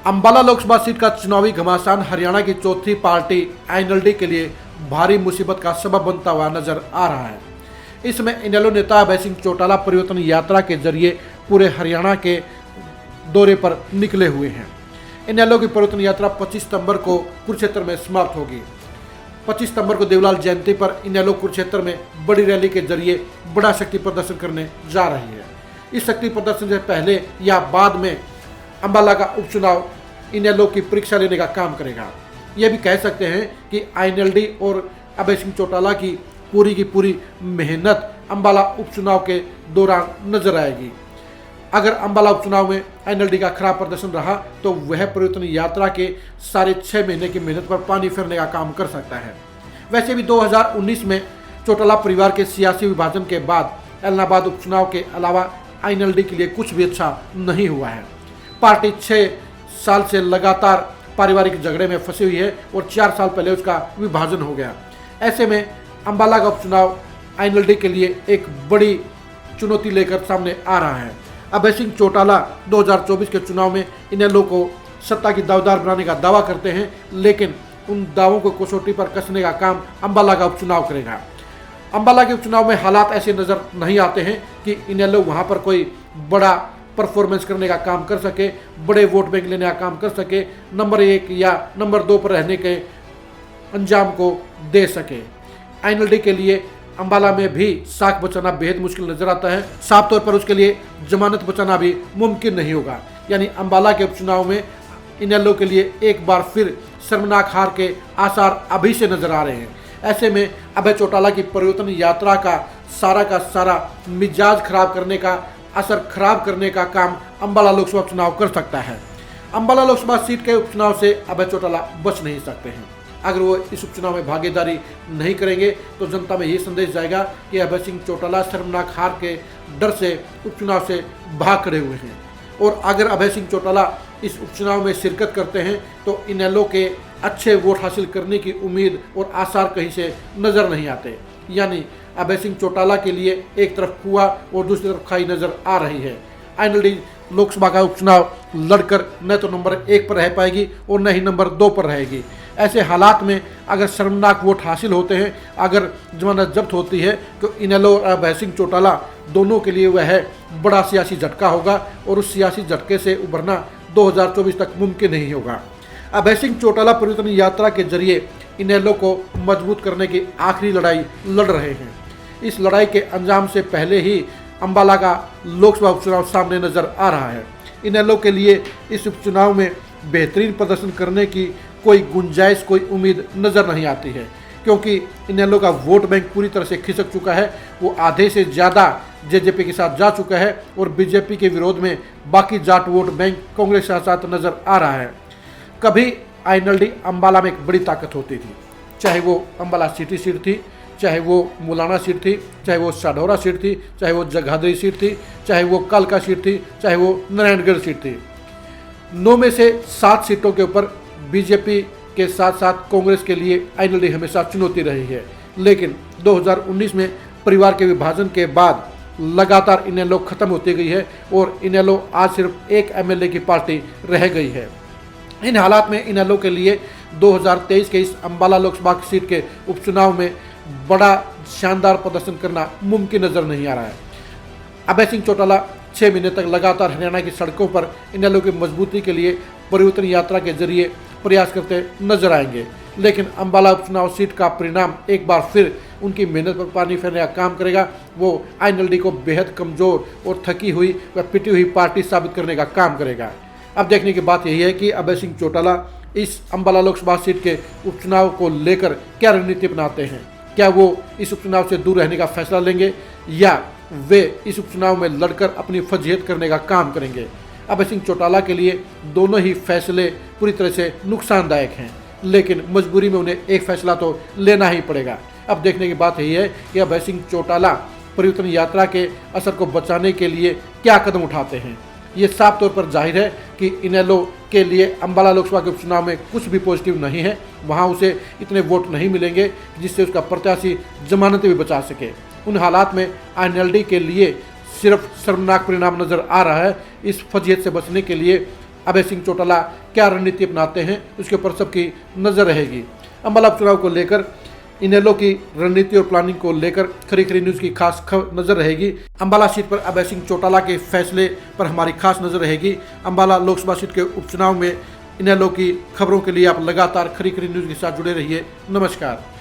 Ambala Lok Sabha seat का चुनावी घमासान हरियाणा की चौथी पार्टी आईएनएलडी के लिए भारी मुसीबत का सबब बनता हुआ नजर आ रहा है। इसमें इनेलो नेता अभय सिंह चौटाला परिवर्तन यात्रा के जरिए पूरे हरियाणा के दौरे पर निकले हुए हैं। इनेलो की परिवर्तन यात्रा 25 सितंबर को कुरुक्षेत्र में समाप्त होगी। 25 सितंबर को देवलाल जयंती पर इनेलो कुरुक्षेत्र में बड़ी रैली के जरिए बड़ा शक्ति प्रदर्शन करने जा रही है। इस शक्ति प्रदर्शन से पहले या बाद में अंबाला का उपचुनाव इनेलो की परीक्षा लेने का काम करेगा। यह भी कह सकते हैं कि आईएनएलडी और अभय सिंह चौटाला की पूरी मेहनत अंबाला उपचुनाव के दौरान नजर आएगी। अगर अंबाला उपचुनाव में आईएनएलडी का खराब प्रदर्शन रहा तो वह परिवर्तन यात्रा के साढ़े 6 महीने की मेहनत पर पानी फेरने का काम कर सकता है। वैसे भी 2019 में चौटाला परिवार के सियासी विभाजन के बाद इलाहाबाद उपचुनाव के अलावा आईएनएलडी के लिए कुछ भी अच्छा नहीं हुआ है। पार्टी 6 साल से लगातार पारिवारिक झगड़े में फंसी हुई है और 4 साल पहले उसका विभाजन हो गया। ऐसे में अंबाला का उपचुनाव आईएनएलडी के लिए एक बड़ी चुनौती लेकर सामने आ रहा है। अभय सिंह चौटाला 2024 के चुनाव में इनेलो को सत्ता की दावेदार बनाने का दावा करते हैं, लेकिन उन दावों को कसौटी पर कसने का काम अंबाला का उपचुनाव करेगा। अंबाला के उपचुनाव में हालात ऐसे नजर नहीं आते हैं कि इनेलो वहां पर कोई बड़ा परफॉर्मेंस करने का काम कर सके, बड़े वोट बैंक लेने का काम कर सके, नंबर 1 या नंबर 2 पर रहने के अंजाम को दे सके। आईएनएलडी के लिए अंबाला में भी साख बचाना बेहद मुश्किल नजर आता है। साफ तौर पर उसके लिए जमानत बचाना भी मुमकिन नहीं होगा। यानी अंबाला के उपचुनाव में इनेलो के लिए एक बार फिर शर्मनाक हार के आसार अभी से नजर आ रहे हैं। ऐसे में अभय चौटाला की परिवर्तन यात्रा का सारा मिजाज खराब करने का, असर खराब करने का काम अंबाला लोकसभा चुनाव कर सकता है। अंबाला लोकसभा सीट के उपचुनाव से अभय चौटाला बच नहीं सकते हैं। अगर वो इस उपचुनाव में भागीदारी नहीं करेंगे तो जनता में ये संदेश जाएगा कि अभय सिंह चौटाला शर्मनाक हार के डर से उपचुनाव से भाग खड़े हुए हैं। और अगर अभय सिंह चौटाला इस उपचुनाव में शिरकत करते हैं तो इनेलो के अच्छे वोट हासिल करने की उम्मीद और आसार कहीं से नजर नहीं आते। यानी अभय सिंह चौटाला के लिए एक तरफ कुआं और दूसरी तरफ खाई नजर आ रही है। आईएनएलडी लोकसभा का उपचुनाव लड़कर न तो नंबर 1 पर रह पाएगी और न ही नंबर 2 पर रहेगी। ऐसे हालात में अगर शर्मनाक वोट हासिल होते हैं, अगर जमानत जब्त होती है तो इनेलो और अभय सिंह चौटाला दोनों के लिए वह बड़ा सियासी झटका होगा और उस सियासी झटके से उभरना 2024 तक मुमकिन नहीं होगा। अभय सिंह चौटाला परिवर्तन यात्रा के जरिए इनेलो को मजबूत करने की आखिरी लड़ाई लड़ रहे हैं। इस लड़ाई के अंजाम से पहले ही अंबाला का लोकसभा उपचुनाव सामने नजर आ रहा है। इनेलो के लिए इस उपचुनाव में बेहतरीन प्रदर्शन करने की कोई गुंजाइश, कोई उम्मीद नजर नहीं आती है, क्योंकि इनेलो का वोट बैंक पूरी तरह से खिसक चुका है। वो आधे से ज़्यादा जेजेपी के साथ जा चुका है और बीजेपी के विरोध में बाकी जाट वोट बैंक कांग्रेस के साथ नजर आ रहा है। कभी आईएनएलडी अंबाला में एक बड़ी ताकत होती थी, चाहे वो अंबाला सिटी सीट थी, चाहे वो मुलाना सीट थी, चाहे वो साढौरा सीट थी, चाहे वो जगाधरी सीट थी, चाहे वो कालका सीट थी, चाहे वो नारायणगढ़ सीट थी। 9 में से 7 सीटों के ऊपर बीजेपी के साथ साथ कांग्रेस के लिए आईएनएलडी हमेशा चुनौती रही है। लेकिन 2019 में परिवार के विभाजन के बाद लगातार इनेलो खत्म होती गई है और इनेलो आज सिर्फ एक एमएलए की पार्टी रह गई है। इन हालात में इनेलो के लिए 2023 के इस अंबाला लोकसभा सीट के उपचुनाव में बड़ा शानदार प्रदर्शन करना मुमकिन नजर नहीं आ रहा है। अभय सिंह चौटाला 6 महीने तक लगातार हरियाणा की सड़कों पर इनेलो की मजबूती के लिए परिवर्तन यात्रा के जरिए प्रयास करते नजर आएंगे। लेकिन अंबाला उपचुनाव सीट का परिणाम एक बार फिर उनकी मेहनत पर पानी फेरने का काम करेगा। वो आईएनएलडी को बेहद कमजोर और थकी हुई व पिटी हुई पार्टी साबित करने का काम करेगा। अब देखने की बात यही है कि अभय सिंह चौटाला इस अंबाला लोकसभा सीट के उपचुनाव को लेकर क्या रणनीति बनाते हैं। क्या वो इस उपचुनाव से दूर रहने का फैसला लेंगे या वे इस उपचुनाव में लड़कर अपनी फजीहत करने का काम करेंगे। अभय सिंह चौटाला के लिए दोनों ही फैसले पूरी तरह से नुकसानदायक हैं, लेकिन मजबूरी में उन्हें एक फैसला तो लेना ही पड़ेगा। अब देखने की बात यही है कि अभय सिंह चौटाला परिवर्तन यात्रा के असर को बचाने के लिए क्या कदम उठाते हैं। ये साफ तौर पर जाहिर है कि इनेलो के लिए अंबाला लोकसभा के उपचुनाव में कुछ भी पॉजिटिव नहीं है। वहाँ उसे इतने वोट नहीं मिलेंगे जिससे उसका प्रत्याशी जमानतें भी बचा सके। उन हालात में आईएनएलडी के लिए सिर्फ शर्मनाक परिणाम नजर आ रहा है। इस फजीहत से बचने के लिए अभय सिंह चौटाला क्या रणनीति अपनाते हैं, उसके ऊपर सबकी नज़र रहेगी। अम्बाला उपचुनाव को लेकर इनेलो की रणनीति और प्लानिंग को लेकर खरी खरी न्यूज़ की खास नजर रहेगी। अम्बाला सीट पर अभय सिंह चौटाला के फैसले पर हमारी खास नजर रहेगी। अम्बाला लोकसभा सीट के उपचुनाव में इनेलो की खबरों के लिए आप लगातार खरी खरी न्यूज़ के साथ जुड़े रहिए। नमस्कार।